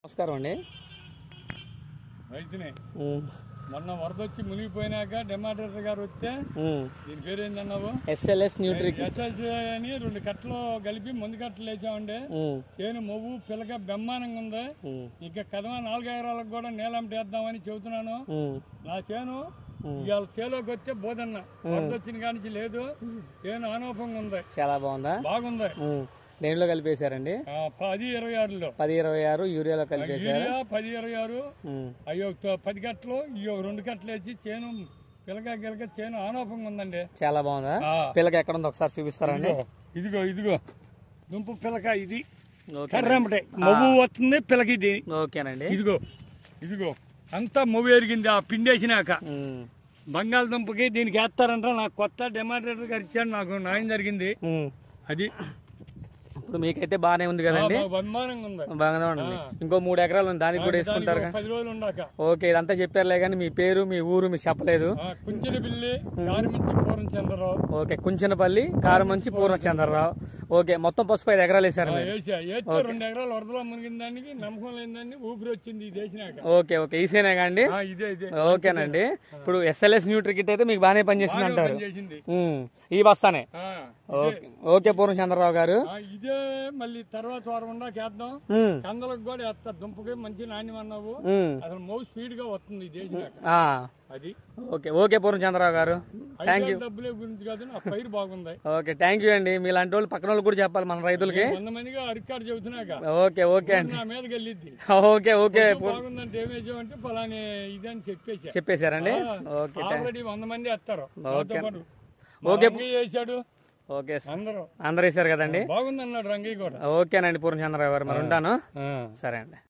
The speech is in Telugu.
నమస్కారం అండి. రైతునే మొన్న వరద వచ్చి మునిగిపోయినాక డెమాటరేటర్ గారు వస్తే దీని పేరు ఏంటన్నావు? ఎస్ఎల్ఎస్ న్యూట్రిక్ ఎస్ఎల్ఎస్ అని 2 కట్టలు కలిపి ముందు కట్టలు వేసామండి. చేను మొవ్వు పిల్లక బ్రహ్మాండంగా ఉంది. ఇంకా కదమ 4 ఎకరాలకు కూడా నీలంట వేద్దామని చెబుతున్నాను. నా చేను ఇవాళ చేలోకి వస్తే బోధన్న వరద వచ్చిన కానించి లేదు. చేను ఆనోపంగా ఉంది. చాలా బాగుందా? బాగుంది. దేంట్లో కలిపేశారండి? 10-26లో 10-26 యూరియాలో కలిపేశారు. 10-26 అయ్యో 10 కట్టలు 2 కట్టలు వేసి చేను పిల్లక గిలక చేను ఆనోపంగా ఉందండి. చాలా బాగుందా? పిల్లక ఎక్కడ ఉందో ఒకసారి చూపిస్తారండి. ఇదిగో దుంపు పిల్లక ఇది కర్రమ్మటే మొవ్వు వస్తుంది పిల్లక ఇది. ఓకేనండి. ఇదిగో అంతా మొవ్వు ఎరిగింది. ఆ పిండేసినాక బంగాళదుంపకి దీనికి వేస్తారంట. నాకు కొత్త డెమాటరేటర్ గారు ఇచ్చాడు. నాకు న్యాయం జరిగింది. అది ఇప్పుడు మీకైతే బాగానే ఉంది కదండి? బాగానే ఉంది. ఇంకో 3 ఎకరాలు ఉంది, దానికి కూడా వేసుకుంటారు. 10 రోజులు ఉండాక. ఓకే, ఇదంతా చెప్పారులే కానీ మీ పేరు మీ ఊరు మీరు చెప్పలేదు. కుంచెనపల్లి కారుమంచి పూర్ణచంద్రరావు. ఓకే, కుంచెనపల్లి కారుమంచి పూర్ణచంద్రరావు. ఓకే, మొత్తం పసుపు 5 ఎకరాలు వేసారు. 2 ఎకరాలు వరదలో మునిగిన దానికి నమ్మకం లేని దాన్ని ఊపిరి వచ్చింది ఇది వేసినాక. ఓకే ఈసేనే కాండి. ఇదే ఓకేనండి. ఇప్పుడు ఎస్ఎల్ఎస్ న్యూట్రికిట్ అయితే మీకు బాగానే పనిచేసింది అంటారు. ఈ బస్తానే. ఓకే పూర్ణచంద్రరావు గారు. ఇదే మళ్ళీ తర్వాత వారం ఉండాక వేద్దాం. కందలకు కూడా వేస్తారు. దుంపకి మంచి నాణ్యం అన్నావు. అసలు మౌస్ స్పీడ్ గా వస్తుంది ఇది వేసినాక. అది ఓకే పూర్ణచంద్రరావు గారు, థ్యాంక్ యూ. డబ్బులే గురించి కాదు, నా పైరు బాగుంది. ఓకే థ్యాంక్ యూ అండి. మీలాంటి వాళ్ళు పక్కన వాళ్ళు కూడా చెప్పాలి మన రైతులకి. 100 మందిగా అరికాడు చెబుతున్నాక ఓకే అండి. నా మీదకి వెళ్ళిద్ది. ఓకే బాగుందంటే ఏమేసామంటే పలాని ఇది అని చెప్పేశారండి. ఓకే ఆల్రెడీ 100 మంది వేస్తారు. ఓకే వేసాడు. ఓకే అందరూ వేసారు కదండి. బాగుంది అన్నాడు రంగయ్య కూడా. ఓకేనండి పూర్ణచంద్రరావు గారు, మరి ఉంటాను. సరే అండి.